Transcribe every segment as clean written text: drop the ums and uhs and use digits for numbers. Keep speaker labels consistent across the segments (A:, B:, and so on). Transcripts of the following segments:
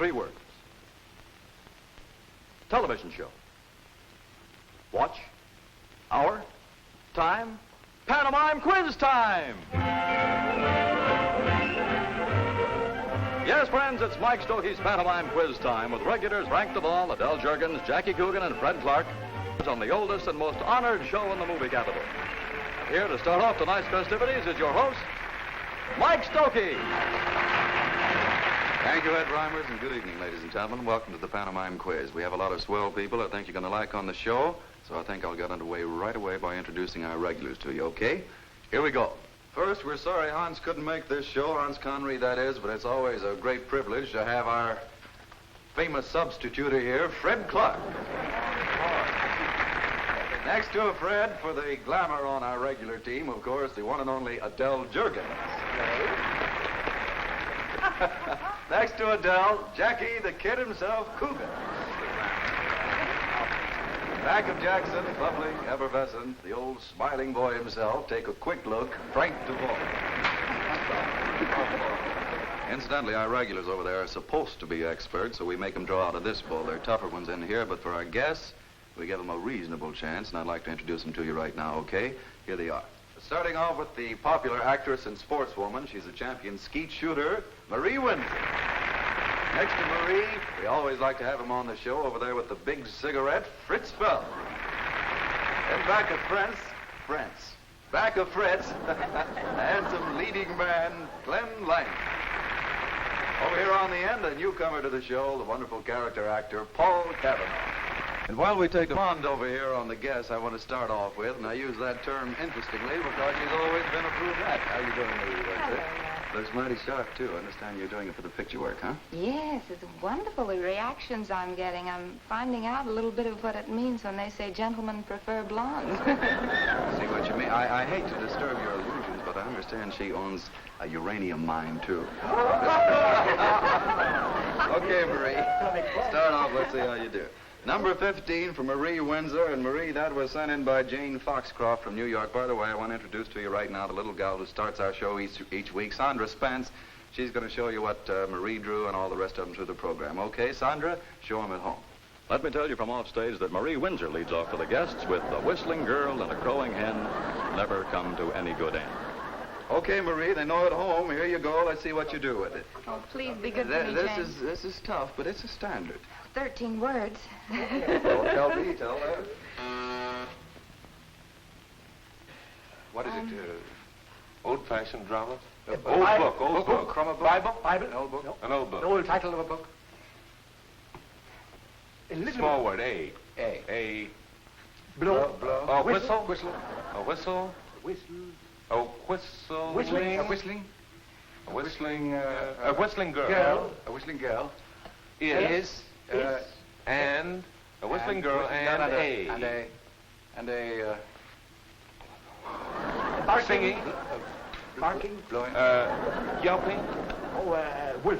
A: 3 words. Television show. Watch. Hour. Time. Pantomime Quiz Time! Yes, friends, it's Mike Stokey's Pantomime Quiz Time with regulars Frank DeVal, Adele Jurgens, Jackie Coogan, and Fred Clark on the oldest and most honored show in the movie capital. And here to start off tonight's festivities is your host, Mike Stokey.
B: Thank you, Ed Reimers, and good evening, ladies and gentlemen. Welcome to the Pantomime Quiz. We have a lot of swell people I think you're going to like on the show, so I think I'll get underway right away by introducing our regulars to you, okay? Here we go. First, we're sorry Hans couldn't make this show, Hans Connery, that is, but it's always a great privilege to have our famous substitute here, Fred Clark. Next to Fred, for the glamour on our regular team, of course, the one and only Adele Jurgens. Next to Adele, Jackie, the kid himself, Coogan. Back of Jackson, bubbling, effervescent, the old smiling boy himself. Take a quick look, Frank DeVal. Incidentally, our regulars over there are supposed to be experts, so we make them draw out of this bowl. There are tougher ones in here, but for our guests, we give them a reasonable chance, and I'd like to introduce them to you right now, okay? Here they are. Starting off with the popular actress and sportswoman. She's a champion skeet shooter, Marie Windsor. Next to Marie, we always like to have him on the show over there with the big cigarette, Fritz Feld. Then back of back of Fritz, the handsome leading man, Glenn Lang. Over here on the end, a newcomer to the show, the wonderful character actor, Paul Cavanaugh. And while we take a bond over here on the guests, I want to start off with, and I use that term interestingly because she's always been a brunette. How you doing, Marie Windsor? Looks mighty sharp, too. I understand you're doing it for the picture work, huh?
C: Yes, it's wonderful, the reactions I'm getting. I'm finding out a little bit of what it means when they say gentlemen prefer blondes.
B: See what you mean? I hate to disturb your illusions, but I understand she owns a uranium mine, too. Okay, Marie. Start off. Let's see how you do. Number 15 for Marie Windsor. And Marie, that was sent in by Jane Foxcroft from New York. By the way, I want to introduce to you right now the little gal who starts our show each week, Sandra Spence. She's going to show you what Marie drew and all the rest of them through the program. Okay, Sandra, show them at home.
A: Let me tell you from offstage that Marie Windsor leads off for the guests with A Whistling Girl and A Crowing Hen Never Come to Any Good End.
B: Okay, Marie, they know at home. Here you go. Let's see what you do with it.
C: Oh, please be good to me, Jane.
B: This is tough, but it's a standard.
C: 13 words.
B: Don't tell me, tell her. What is it?
D: Old-fashioned drama?
E: Old
D: book.
E: From a book?
D: Bible?
E: An old book?
D: No. An old book.
E: The old title of a book?
D: Small word, A.
E: A.
D: Blow. A whistle.
E: Whistle.
D: A whistle.
E: Whistle.
D: A whistle.
E: Whistling. A whistling.
D: A whistling. A whistling girl.
E: A whistling girl.
D: Is. And. A whistling girl and a.
E: And a.
D: Singing.
E: Barking.
B: Blowing.
D: Yelping.
E: Oh, wolf.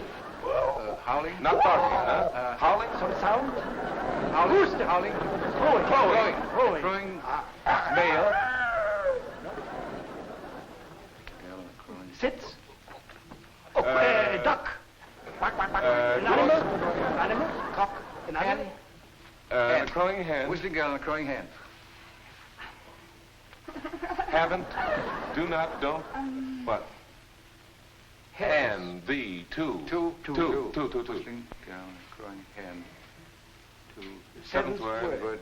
B: Howling.
D: Not barking, huh? Howling.
E: Some sound. Howling. Who's the howling? Crowing.
B: Crowing.
D: Male.
E: Sits. Oh, duck. Quack, quack, quack. An animal. Cock. An animal.
D: A crowing hen.
E: Whistling girl and a crowing hen.
D: Haven't. Do not. Don't. What? Hen. The. Two.
E: Two.
B: Whistling girl, crowing hen. Two.
D: Seventh word.
E: Good.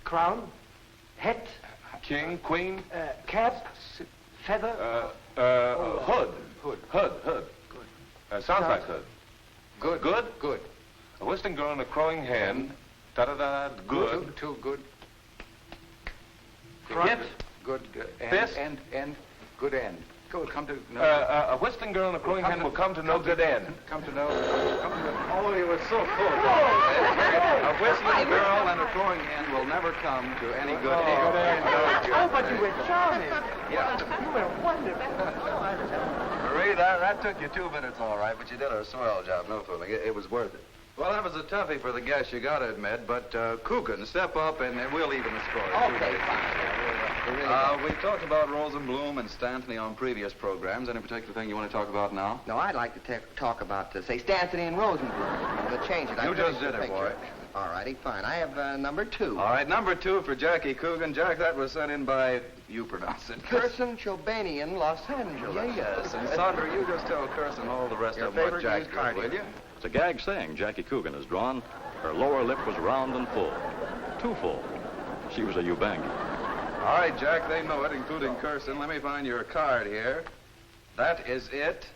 E: Crown. Hat.
D: King. Queen.
E: Cap. Feather.
D: Hood. Hood. Sounds like hood. Good. A whistling girl and a crowing hen. Da-da-da. Good.
E: Two. Good.
D: Get.
E: Good.
D: Fist.
E: And. Good end. Good. Come to no.
D: A whistling girl and a crowing hen will come to no good end.
E: Come to no.
B: Oh, you were so close. A whistling girl and a crowing hen will never come to any good end.
E: Oh, but you were charming.
B: Yeah.
E: You were wonderful.
B: Marie, that took you 2 minutes, all right, but you did a swell job. No fooling. It was worth it. Well, that was a toughie for the guests, you got to admit, but Coogan, step up and we'll even the score.
E: Okay, fine.
B: We'll We talked about Rosenblum and Stanley on previous programs. Any particular thing you want to talk about now?
F: No, I'd like to talk about, say, Stanley and Rosenblum. We'll change it.
B: You just did it, boy.
F: All righty, fine. I have number 2.
B: All right, number 2 for Jackie Coogan. Jack, that was sent in by, you pronounce it.
F: Kirsten Chobanian, Los Angeles.
B: Yes, and Sandra, you just tell Kirsten all the rest of what Jack did, will you?
A: It's a gag saying Jackie Coogan has drawn. Her lower lip was round and full. Too full. She was a Ubangi.
B: All right, Jack, they know it, including Kirsten. Let me find your card here. That is it.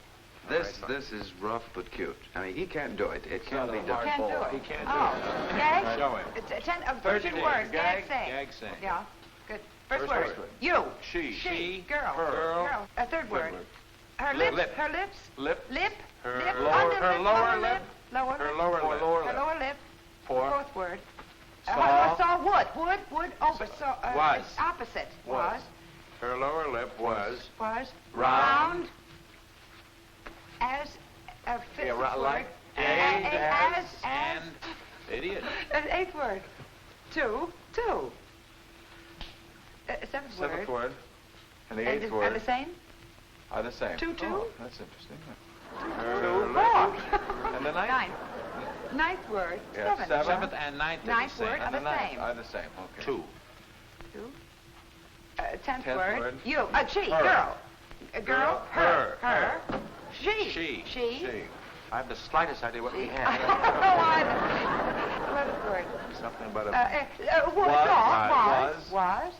B: This is rough but cute. I mean, he can't do it. It can't be done.
C: Can't do it.
D: He can't do
C: Oh,
D: it.
C: gag?
D: Show him.
C: It's 13 words. Gag saying.
D: Gag saying.
C: Yeah. Good. First
D: First
C: word.
D: word.
C: You.
D: She.
C: Girl.
D: Her.
C: Girl. A third word. Her
D: Lip.
C: lips. Her lips.
D: Lip.
C: Lip.
D: Her
C: Lip.
D: lower-
C: Under
D: her
C: lip.
D: lower lip.
C: Lower
D: Her
C: lip.
D: lower lip.
C: Her lower lip. Fourth word.
D: Saw.
C: Saw wood. Wood.
D: Was.
C: Opposite.
D: Was. Her lower lip was
C: Round. As a fifth
D: Yeah,
C: word.
D: like
C: As.
D: idiot.
C: An eighth word. Two. Seventh word.
D: Seventh word. And the
C: And
D: eighth
C: Are
D: word
C: the same?
D: are the same.
C: Two.
D: Oh, that's interesting.
C: Two.
D: Four. And the ninth?
C: Nine. Ninth word.
D: Yeah,
C: Seven.
D: seventh and ninth
C: Ninth word are
D: and
C: the
D: ninth
C: same.
D: are the same. Okay. Two.
C: Tenth
D: Tenth
C: word.
D: word.
C: You. She.
D: Her.
C: Girl. A girl.
D: Her.
C: Her. She.
D: She. I have the slightest idea what we
C: Oh,
D: have.
C: I. 11th word.
D: Something about a
C: Was.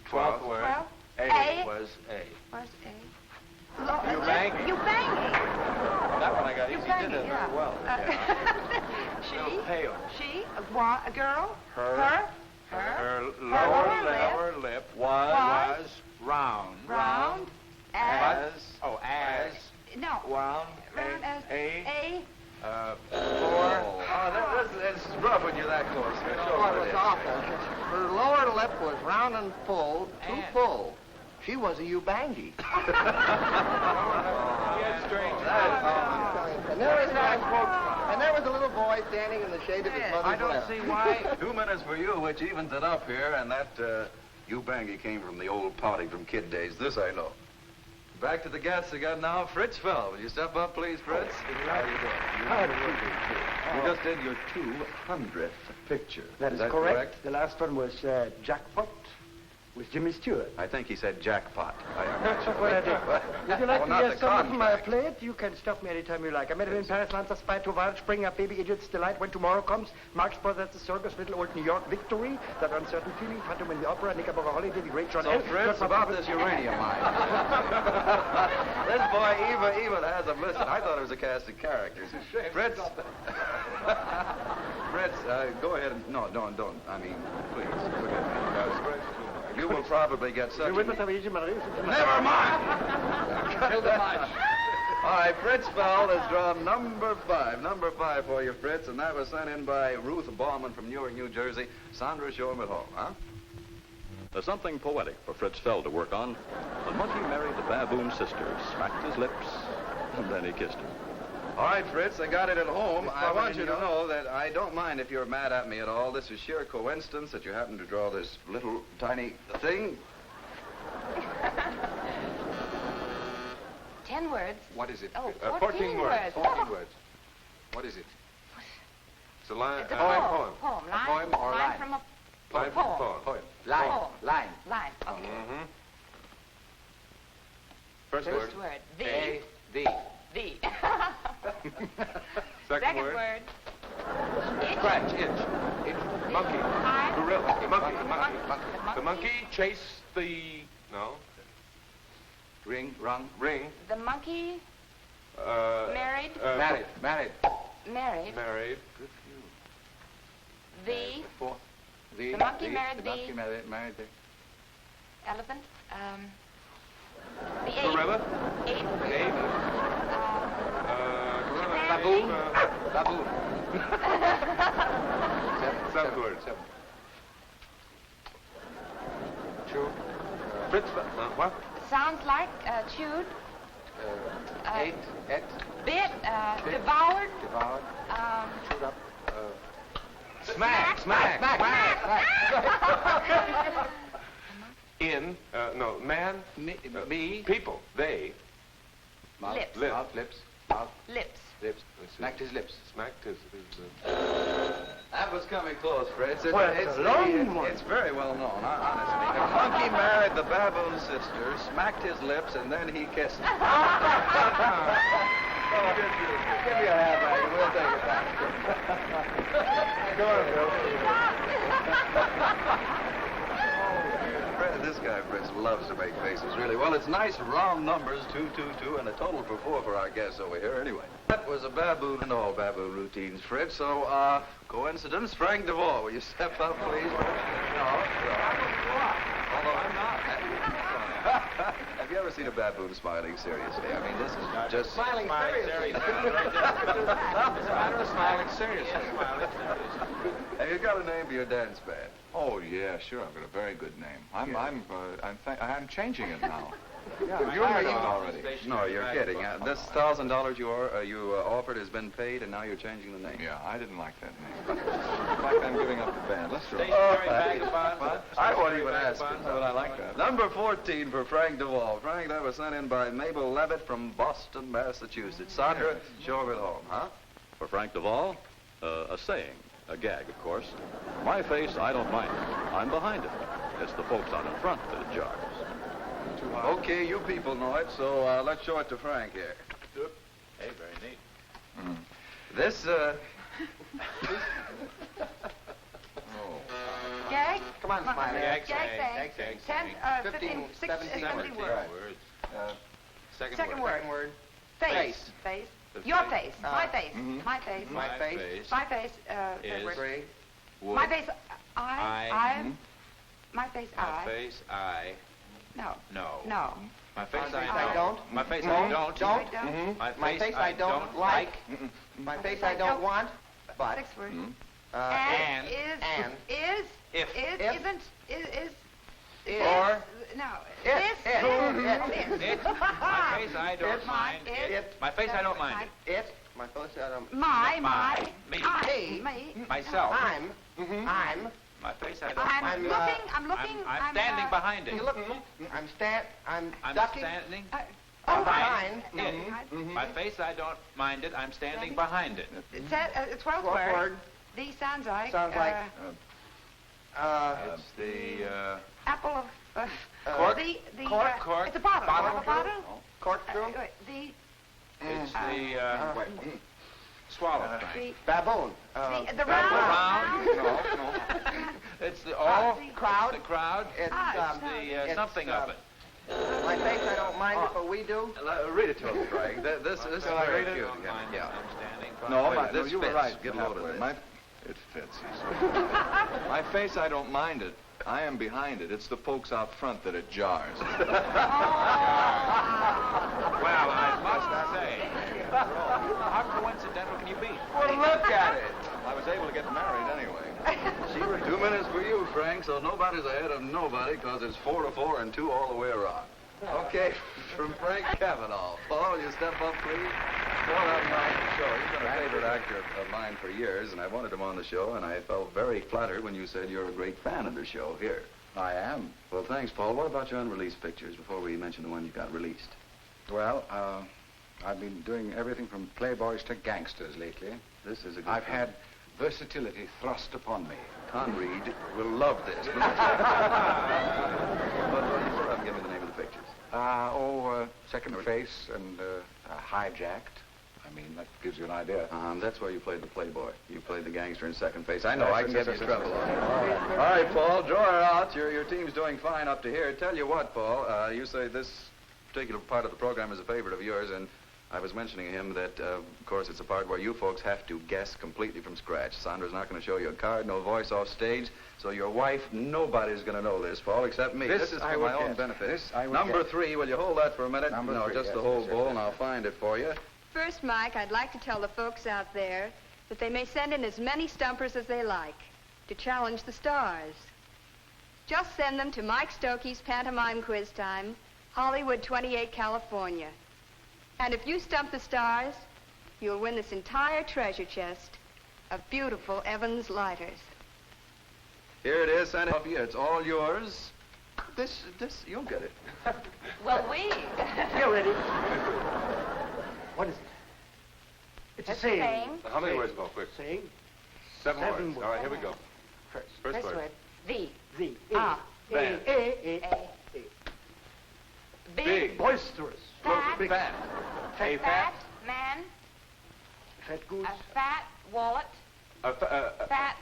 D: 12th word.
C: 12.
D: A was A.
C: Was a.
D: Ubangi.
C: Ubangi.
D: That one I got easy.
C: Ubangi,
D: You did it very well.
C: She.
D: Pale.
C: She. A girl.
D: Her.
C: Her.
D: Her
C: lower
D: lower lip was round.
C: Round. As.
D: As.
C: No.
D: Round.
C: Round as.
D: A.
B: Four. Oh, it's rough when you're that close.
F: Oh, it was awful. Her lower lip was round and full, too full. She was a Ubangi. And there was a little boy standing in the shade of his mother's
B: I don't
F: lap.
B: see why. 2 minutes for you, which evens it up here, and that Ubangi came from the old potty from kid days. This I know. Back to the guests again now. Fritz Fell. Will you step up, please, Fritz? How do you do? You just did your 200th picture.
E: That is correct. The last one was Jackpot with Jimmy Stewart.
B: I think he said jackpot.
E: That's what I did. Would you like
B: Well,
E: to
B: not
E: hear
B: the
E: some of my
B: contract.
E: play it? You can stop me anytime you like. I met him in Paris, Lanza, Spy, Tovard, Spring Up, Baby, Idiot's Delight, When Tomorrow Comes, Marx Brothers, The Circus, Little Old New York, Victory, That Uncertain Feeling, Phantom in the Opera, Knickerbocker Holiday, The Great John
B: So,
E: L.
B: Fritz, about this uranium mine. This boy even has them listed. I thought it was a cast of characters. Fritz. Fritz, go ahead and... No, don't. I mean, please, forgive me. You will probably get such... Never mind! All right, Fritz Fell has drawn number 5. Number 5 for you, Fritz, and that was sent in by Ruth Bauman from Newark, New Jersey. Sandra, show him at home, huh?
A: There's something poetic for Fritz Fell to work on. The monkey married the baboon sister, smacked his lips, and then he kissed her.
B: All right, Fritz, I got it at home. I want you to know that I don't mind if you're mad at me at all. This is sheer coincidence that you happen to draw this little tiny thing.
C: 10 words.
D: What is it?
C: Oh,
D: 14 words. 14 words. What is it? It's a line.
C: It's a
D: poem.
C: Poem. Line.
F: poem or line?
C: from a
D: Line
C: poem.
D: from a poem.
F: Line.
C: Poem.
F: Line.
C: Line. Okay.
D: Mm-hmm. First
C: First
D: word.
C: word. The.
F: A, the.
C: The.
D: Second word.
C: Itch.
D: Scratch. Itch. Monkey.
C: Eye.
D: Gorilla. Monkey.
C: The
D: The monkey chased the... No.
F: Ring.
D: Ring.
C: The monkey married.
F: Married.
C: Married.
D: Married.
F: Good for you.
C: The
F: Fourth.
C: The monkey married the-
F: monkey married the...
C: elephant. The ape.
D: Gorilla.
C: Ape.
D: Ape. Gorilla.
F: Baboon. Baboon.
D: Seventh word.
F: Seven.
D: Two. Fritz. What?
C: Sounds like chewed.
F: Ate.
C: Bit. Devoured.
F: Devoured. Chewed up.
C: Smack.
D: Man.
G: Me.
D: People. They.
G: Mouth.
C: Lips.
D: Lip.
G: Mouth, lips. Mouth,
C: Lips.
G: lips. Smacked his lips.
D: Smacked his
B: That was coming close, Fritz. It's
E: a long one.
B: It's very well known, honestly. The monkey married the baboon's sister, smacked his lips, and then he kissed her. Give me a hand, Maggie. We'll take it back. Go on, Bill. This guy, Fritz, loves to make faces, really. Well, it's nice round numbers, 2, 2, 2, and a total for 4 for our guests over here, anyway. That was a baboon and all baboon routines, Fritz, so, coincidence. Frank DeVore, will you step up, please? No. Although I'm not. Have you ever seen a baboon smiling seriously? I mean, this is just...
F: Smiling seriously.
G: It's a matter of smiling seriously.
B: Have you got a name for your dance band?
H: Oh, yeah, sure. I've got a very good name. I'm changing it now. Yeah,
B: You're
H: I
B: making
H: already.
B: No, you're kidding. This $1,000 you offered has been paid, and now you're changing the name.
H: Yeah, I didn't like that name. In fact, I'm giving up the band. Let's try.
B: I won't even ask you.
H: But I like that.
B: Number 14 for Frank DeVore. Frank, that was sent in by Mabel Levitt from Boston, Massachusetts. Sandra, show him at home, huh?
A: For Frank Duvall, a saying, a gag, of course. My face, I don't mind it. I'm behind it. It's the folks out in front that it jars.
B: Okay, you people know it, so let's show it to Frank here.
G: Hey, very neat.
B: This,
C: Gag?
F: Come on, Smiley.
C: Gag saying. 15, 60 words.
G: Second
C: word. Face. Your face. My face. My face.
F: My face.
C: My face. Third word.
F: Three.
C: My face. I. My face.
G: My
C: I.
G: face, I.
C: No.
G: No. My face,
F: I don't.
G: My face, I don't.
F: Don't.
G: My
F: My face I don't like. My face I don't want. But.
C: 6 words.
G: And.
C: Is.
G: If.
C: Isn't. Is.
F: Or.
C: No.
F: It.
G: My face, I don't mind.
F: It.
G: My face, I don't mind it.
F: It. My face I don't.
C: My.
G: Me.
C: Me.
G: Myself.
F: I'm.
G: My face, I don't
C: I'm
G: mind
C: looking. I'm looking.
G: I'm standing behind it.
F: You look. I'm
G: I'm
F: ducking.
G: standing
F: Behind.
G: it. My face, I don't mind it. I'm standing behind it.
C: It's a 12th
F: Fourth word.
C: The sounds like.
F: Sounds like.
G: It's the,
C: Apple of.
G: Cork.
C: The.
G: Cork.
C: It's a bottle.
G: Bottle.
C: A bottle.
F: Corkscrew.
C: The.
G: It's the, swallow thing.
F: Baboon.
C: The round.
G: No. It's the,
F: crowd.
G: The crowd.
F: It's,
G: the, something of it.
F: My face I don't mind it, but we do.
B: Read it to him, Frank. This is very cute. Yeah.
G: I'm standing
H: No,
G: behind
B: this
H: you were
B: fits.
H: right.
B: Get
H: Get
B: load of
H: it.
B: this.
H: It fits, he said. My face, I don't mind it. I am behind it. It's the folks out front that it jars.
G: Well, I must say, how coincidental can you be?
H: Well, look at it. I was able to get married anyway.
B: 2 minutes for you, Frank, so nobody's ahead of nobody because it's 4 to 4 and 2 all the way around. Okay, from Frank Cavanaugh. Paul, will you step up, please? Paul hasn't been on the show. He's been a favorite actor of mine for years, and I wanted him on the show, and I felt very flattered when you said you're a great fan of the show here.
I: I am.
B: Well, thanks, Paul. What about your unreleased pictures before we mention the one you got released?
I: Well, I've been doing everything from playboys to gangsters lately.
B: This is a good
I: I've had versatility thrust upon me.
B: Conreed will love this. But you still haven't given me the name of the pictures.
I: Second Face and Hijacked. I mean, that gives you an idea.
B: That's where you played the playboy. You played the gangster in Second Face. I know,
I: Yes,
B: I can
I: yes,
B: get
I: yes,
B: you
I: yes,
B: trouble
I: yes,
B: on
I: yes.
B: it. All right, Paul, draw her out. Your team's doing fine up to here. Tell you what, Paul, you say this particular part of the program is a favorite of yours, and I was mentioning to him that, of course, it's a part where you folks have to guess completely from scratch. Sandra's not going to show you a card, no voice off stage, so your wife, nobody's going to know this, Paul, except me. This is
I: I
B: for
I: would
B: my own
I: guess.
B: benefit.
I: This I would
B: Number
I: guess.
B: 3, will you hold that for a minute?
I: Number
B: no,
I: 3,
B: just
I: yes,
B: the whole
I: yes, yes,
B: bowl,
I: yes.
B: and I'll find it for you.
J: First, Mike, I'd like to tell the folks out there that they may send in as many stumpers as they like to challenge the stars. Just send them to Mike Stokey's Pantomime Quiz Time, Hollywood 28, California. And if you stump the stars, you'll win this entire treasure chest of beautiful Evans lighters.
B: Here it is, Santa. It's all yours. This, you'll get it.
C: Well, we.
E: You're ready. What is it? It's a saying.
D: How many words, Paul? Quick.
E: Saying.
D: Seven
E: Seven
D: words. All right, here we go. First word.
C: The.
E: The.
C: Ah.
D: Band.
E: A.
C: Big.
E: Boisterous.
C: Fat.
E: Big.
D: Fat. A
C: Fat man.
E: Fat goose.
C: A fat wallet. Fat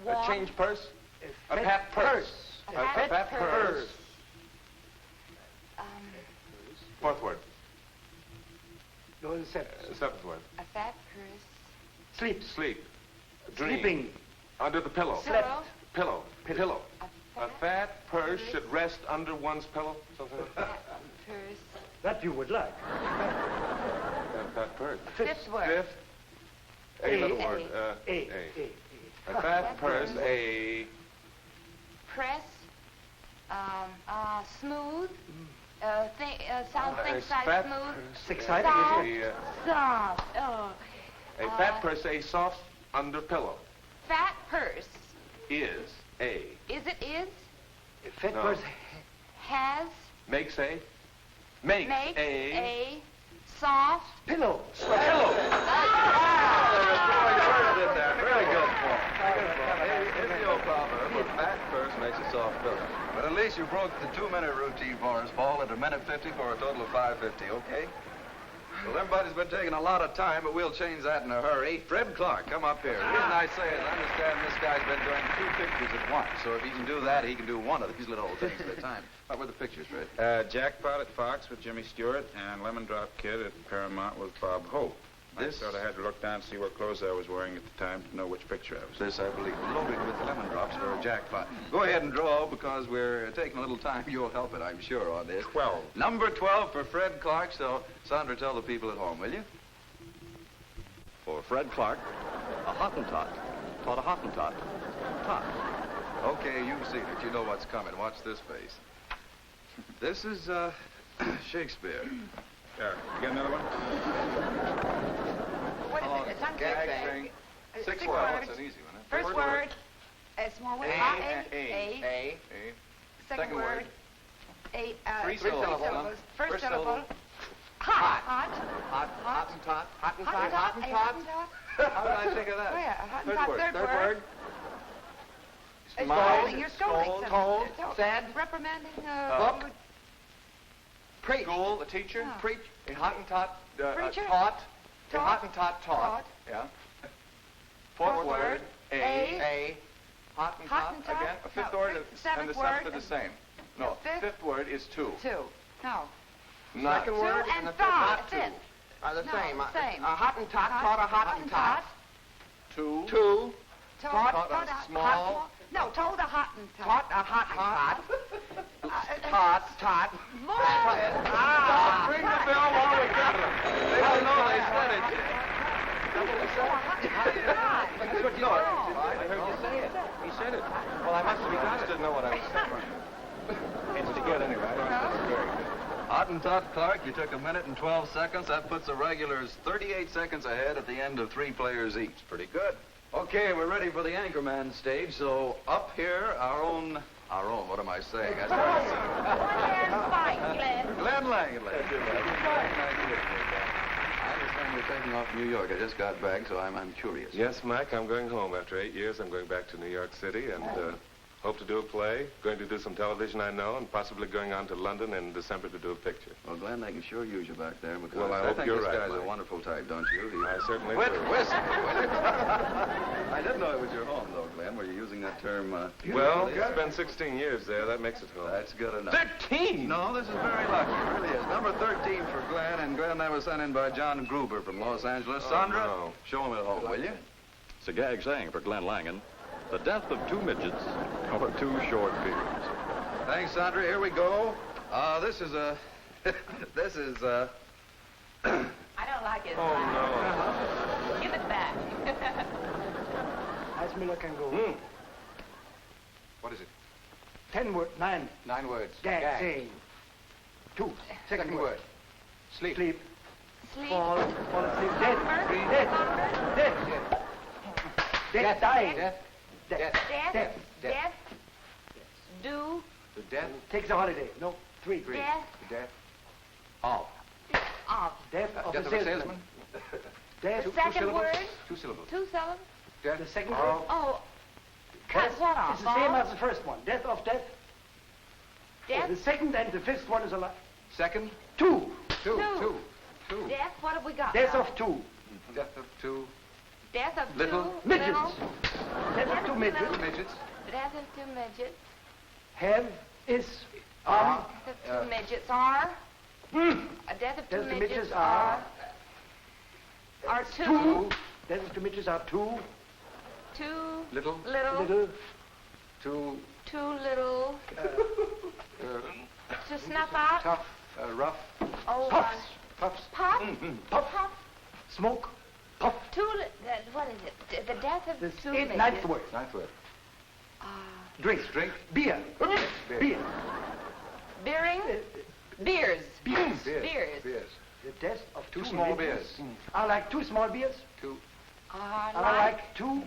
C: wallet.
D: A change purse. A
E: fat
D: fat purse.
C: A
D: A
C: fat
D: fat purse.
C: Um,
D: Fourth word.
E: No, the seventh.
D: Seventh word.
C: a fat purse.
E: Sleep.
D: Sleep. Dream.
E: Sleeping.
D: Under the pillow.
C: Pillow.
D: Pillow. Pillow.
C: A
D: A fat purse should rest under one's pillow. Something like that.
C: fat purse.
E: That you would like.
D: A fat purse.
C: Fifth word.
D: Fifth. A little word.
E: A.
D: A fat purse. A.
C: Press. Smooth. Sound
D: A
C: think side
D: fat
C: smooth.
D: purse.
E: Six-sided,
C: Soft.
E: is it?
C: Soft. Oh.
D: A fat purse. A soft under pillow.
C: Fat purse.
D: Is a.
C: Is it is?
E: A fat
D: No.
E: purse.
C: Has.
D: Makes a. Makes
C: A soft.
E: Pillow.
D: Pillow.
B: Very good, Paul. It's the old proverb, a fat purse makes a soft pillow. But at least you broke the 2-minute routine for us, Paul, at a minute 50 for a total of 5:50, okay? Well, everybody's been taking a lot of time, but we'll change that in a hurry. Fred Clark, come up here. The reason I say is I understand this guy's been doing 2 pictures at once, so if he can do that, he can do one of these little things at a time. What were the pictures, Fred?
G: Jackpot at Fox with Jimmy Stewart and Lemon Drop Kid at Paramount with Bob Hope. I sort of had to look down and see what clothes I was wearing at the time to know which picture I was in.
B: This, I believe, loaded with lemon drops for a jackpot. Go ahead and draw, because we're taking a little time. You'll help it, I'm sure, on this.
G: 12.
B: Number 12 for Fred Clark. So, Sandra, tell the people at home, will you?
A: For Fred Clark, a Hottentot taught a Hottentot. Tot.
B: Okay, you've seen it. You know what's coming. Watch this face. This is, Shakespeare.
G: There. You got another one?
C: What is it? It's on
B: Gag string. 6 words. That's an easy one. Huh?
C: First word. A small word. A. Second word.
F: Three syllables.
C: First syllable.
F: Hot.
C: Hot.
F: Hottentot.
C: Hottentot.
F: Hottentot.
B: How did I think of that?
C: Oh, yeah. A Hottentot. Third word.
F: Scold.
C: You're scolding.
F: Told. Said.
C: Reprimanding.
F: Book. Preach.
H: School, a teacher.
C: Oh.
F: Preach.
H: A Hottentot
C: Preacher.
H: taught. A
C: Taught.
H: Hottentot taught. Yeah. Fourth word.
F: A.
H: Hottentot.
C: Hottentot.
H: Again. A fifth
C: No,
H: word and
C: seventh
H: the seventh
C: word
H: are the same. No,
C: fifth?
H: fifth word is 2.
C: Two. No.
H: Not
F: Second
C: Two
F: word
C: and
F: the fifth
C: thought.
F: not
C: That's
F: two.
C: it.
F: Are the
C: No,
F: same.
C: the same.
F: A Hottentot taught a Hottentot.
H: 2.
F: Two.
C: Taught
H: Taught a small.
C: No, told a Hottentot.
F: Taught a Hottentot. Tot.
C: More.
D: Ring the bell while we got them.
B: They don't know they said it.
C: Hottentot.
D: Good Lord. I heard you say it. He said it. Well, I must have got it. Didn't know what I was saying. It's good anyway. Very good.
B: Hottentot Clark, you took 1 minute and 12 seconds. That puts the regulars 38 seconds ahead at the end of 3 players each. Pretty good. Okay, we're ready for the Anchorman stage. So up here, our own, what am I saying? That's what I said.
C: One hand's fine, Glenn.
B: Glenn Langley. I understand you're taking off to New York. I just got back, so I'm curious.
D: Yes, Mike, I'm going home after 8 years. I'm going back to New York City and hope to do a play, going to do some television, I know, and possibly going on to London in December to do a picture.
B: Well, Glenn, they can sure use you back there because
D: Well, I
B: I
D: hope
B: think
D: you're
B: this
D: right,
B: guy's a
D: Mike.
B: wonderful type, don't you?
D: I certainly
B: Quit
D: do.
B: whistling, will you? I didn't know it was your home, though, Glenn. Were you using that term,
D: Well,
B: beautifully?
D: spent 16 years there. That makes it home.
B: That's good enough.
D: 13!
B: No, this is very lucky. It really is. Number 13 for Glenn, and Glenn, that was sent in by John Gruber from Los Angeles.
D: Oh,
B: Sandra,
D: no.
B: show him at home, will you?
A: It's a gag saying for Glenn Langan, the death of 2 midgets over 2 short periods.
B: Thanks, Sandra. Here we go. This is a... this is,
C: I don't like it.
D: Oh, no.
C: Give it back.
E: As Miller can go.
H: What is it?
E: 10 words. 9.
H: 9 words.
E: Gag. Saying. 2. Second word.
H: Sleep.
E: Sleep.
C: Sleep.
E: Fall asleep. Dead.
C: Slumber.
E: Dead.
C: Slumber.
E: Dead. Dead. Dying.
H: Death.
E: Death.
C: Death.
E: Death.
C: Death. Do.
I: The death.
E: Takes a holiday. No, three.
C: Death
I: The death.
C: of.
E: Death of
I: Death
E: the
I: of a
E: salesman.
I: salesman.
E: Death.
C: The second
I: syllables?
C: word?
I: 2 syllables.
C: 2 syllables?
I: Death.
E: The second
I: of-
E: word.
C: Oh, cut what off?
E: It's the same as the first one. Death of death.
C: Death?
E: The second and the fifth one is a lot.
I: Second.
E: 2.
I: Two.
C: Two.
I: 2.
C: Death, what have we got?
E: Death
C: now?
E: of 2.
I: Death of 2.
C: Death of
I: Little.
C: 2
E: Midgets.
C: little.
E: Death of 2 midgets.
I: 2 midgets.
C: Death of 2 midgets.
E: Have is
C: Death of 2 midgets are. A death of 2
E: Death of
C: midgets
E: midgets
C: are. Are 2.
E: Death of 2 midgets are 2.
C: 2
I: Little.
E: Little.
I: 2.
C: 2 little. To snuff out.
I: Tough. Rough.
C: Oh,
E: Puffs.
I: Puffs.
C: Puff.
E: Puff.
C: Puff.
E: Smoke. Puff.
C: 2. What is it? The death of
E: The
C: 2
E: eighth,
C: midgets.
E: ninth word.
I: 9th word.
E: Drink.
I: Drink.
E: Beer. Beer.
C: Beering. Beers.
E: Beers.
C: Beers.
I: Beers.
E: The death of
I: 2
E: 2
I: small
E: midgets.
I: beers.
E: I like 2 small beers.
I: 2.
C: I
E: And I like 2.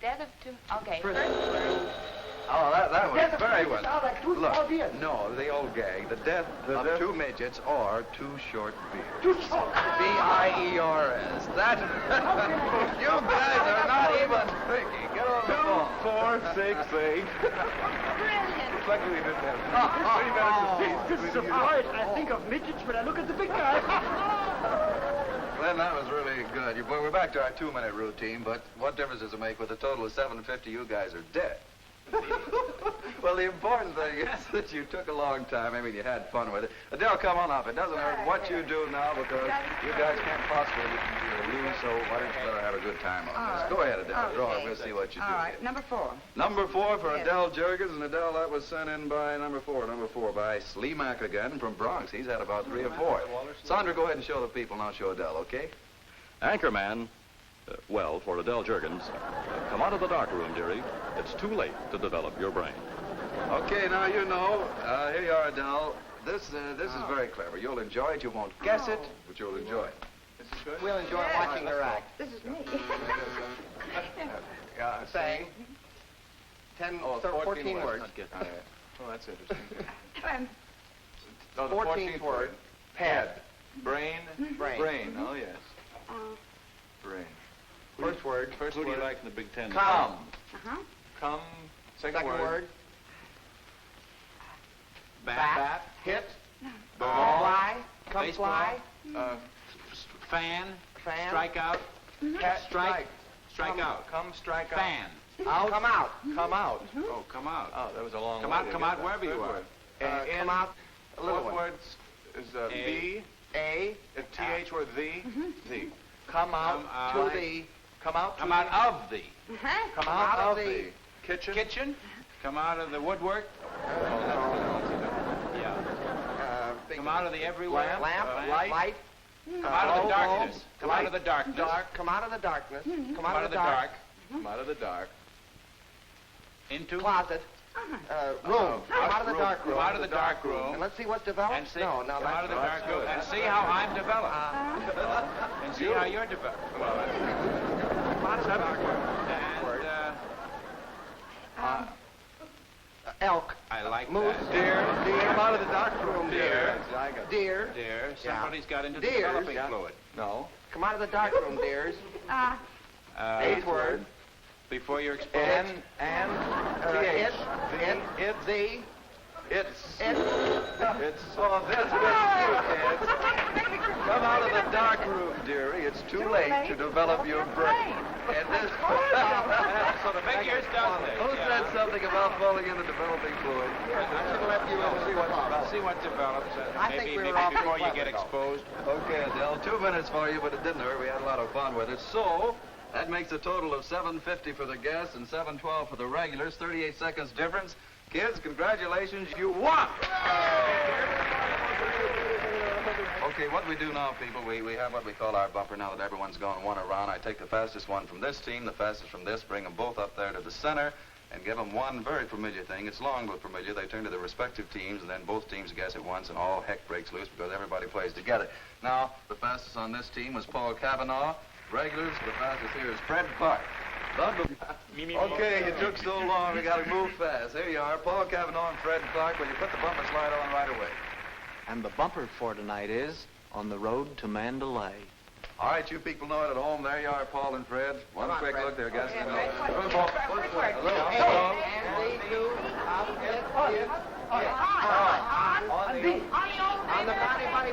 C: death of 2. Okay.
E: First.
B: Oh, that was
E: Death of 2
B: very
E: midgets.
B: well.
E: I like 2 small beers.
B: No, the old gag. The death of 2 midgets or 2 short beers.
E: 2 short.
B: B-I-E-R-S. That. You guys are not even thinking. Get on the ball.
D: 4, 6, 8.
C: Brilliant.
D: Luckily we didn't have 3 minutes apiece.
E: This is a surprise. I think of midgets when I look at the big guy.
B: Glenn, that was really good. We're back to our 2-minute routine, but what difference does it make with a total of 750? You guys are dead. Well, the important thing is that you took a long time. I mean, you had fun with it. Adele, come on up. It doesn't hurt what you do now because you guys can't possibly lose, so why don't you let her have a good time on this? Go ahead, Adele. Draw it. We'll see what you do.
J: All right,
B: here.
J: number 4.
B: Number 4 for
J: Yes.
B: Adele Jurgens, and Adele, that was sent in by number 4 by Sleemack again from Bronx. He's had about 3 or 4. Sandra, go ahead and show the people, now show Adele, okay?
A: Anchorman, well, for Adele Jurgens, come out of the dark room, dearie. It's too late to develop your brain.
B: Okay, now you know. Here you are, Adele. This is very clever. You'll enjoy it. You won't guess it, but you'll enjoy it.
F: We'll enjoy watching her act.
J: This is me.
F: Saying 10, 14 words.
H: Oh, that's interesting.
F: No, the 14th word.
H: Head. Brain.
F: Brain.
H: Oh, yes. Brain.
F: First word.
H: First
A: Who do you
H: word.
A: like in the Big Ten?
H: Come.
J: Uh-huh.
H: Come. Second,
F: Second word.
H: Bat.
F: Hit.
H: Ball.
F: Fly. Come
H: Baseball.
F: fly.
H: Fan.
F: Fan.
H: Strike out.
F: Strike.
H: Strike out.
F: Come strike out.
H: Fan.
F: Out. Come out. Come out.
H: Oh, come out.
B: Oh, that was a long
H: Come
B: way
H: out,
B: to
H: come
B: get
H: out
B: that.
H: wherever you are.
F: Come out. A little
H: Fourth
F: one.
H: word is B.
F: A.
H: TH word the. The.
F: Come out
H: Come out.
F: to the. Come out to
H: Come out of the.
C: Uh-huh.
F: Come out of the.
H: Kitchen. Kitchen. Come out of the woodwork. Yeah. Come out of the everywhere.
F: Lamp. Light.
H: Come out of the darkness. Come out of the darkness.
F: Dark. Come out of the darkness. Come
H: Come out of the dark.
B: Come out of the dark.
H: Into.
F: Closet. Room. Come out of the dark room.
H: Come out of the dark room.
F: And let's see what develops.
H: And see,
F: No, now
H: come out of the
F: that's
H: dark room and see how I'm developed. And see how you're developed.
F: Come out of the dark room.
H: And
F: Elk.
H: I like
F: Moose.
H: that.
F: Deer.
B: Come out of the dark room,
H: Deer.
F: Deer.
H: Dear, somebody's got into the
F: Deers.
H: developing fluid.
B: No.
F: Come out of the dark room, dears. Eighth word.
H: Before you're exposed.
F: It. The.
B: It's.
F: It.
B: It's. Oh, this is you, kids. Come out of the dark room, dearie. It's too late to develop your brain. And this.
H: So the figure's done there.
B: Who said something about falling in the developing fluid?
F: I should have left you in to see what develops.
H: See what develops.
F: I think we were
H: maybe
F: awfully
H: before you
F: clever,
H: get
F: though.
H: exposed.
B: Okay, Adele, 2 minutes for you, but it didn't hurt. We had a lot of fun with it. So, that makes a total of 750 for the guests and 712 for the regulars. 38 seconds difference. Kids, congratulations, you won! Okay, what we do now, people, we have what we call our bumper now that everyone's gone one around. I take the fastest one from this team, the fastest from this, bring them both up there to the center, and give them one very familiar thing. It's long but familiar. They turn to their respective teams, and then both teams guess at once, and all heck breaks loose because everybody plays together. Now, the fastest on this team was Paul Cavanaugh. Regulars, the fastest here is Fred Clark. Okay, you took so long, we gotta move fast. There you are. Paul Cavanaugh and Fred Clark. Will you put the bumper slide on right away?
K: And the bumper for tonight is On the Road to Mandalay.
B: All right, you people know it at home. There you are, Paul and Fred. One quick look there, guys.
F: On the body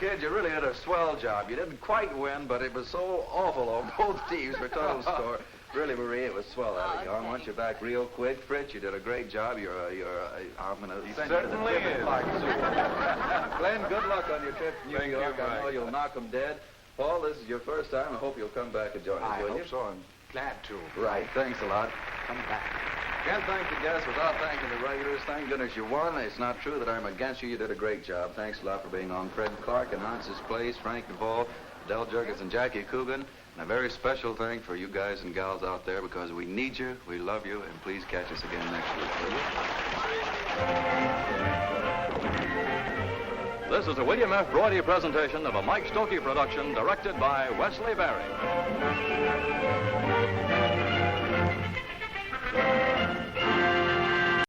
B: Kid, you really did a swell job. You didn't quite win, but it was so awful on both teams for total score. Really, Marie, it was swell out of you. I want you back real quick. Fritz, you did a great job. I'm going to send you to the different park. Glenn, good luck on your trip to New York. I know you'll knock them dead. Paul, this is your first time. I hope you'll come back and join us, will you?
I: I hope so. I'm glad to.
B: Right. Thanks a lot.
I: Come back.
B: Can't thank the guests without thanking the regulars. Thank goodness you won. It's not true that I'm against you. You did a great job. Thanks a lot for being on. Fred Clark and Hans's Place, Frank DeVaul, Del Jurgens, and Jackie Coogan. And a very special thing for you guys and gals out there because we need you, we love you, and please catch us again next week, will you?
A: This is a William F. Broidy presentation of a Mike Stokey production directed by Wesley Berry.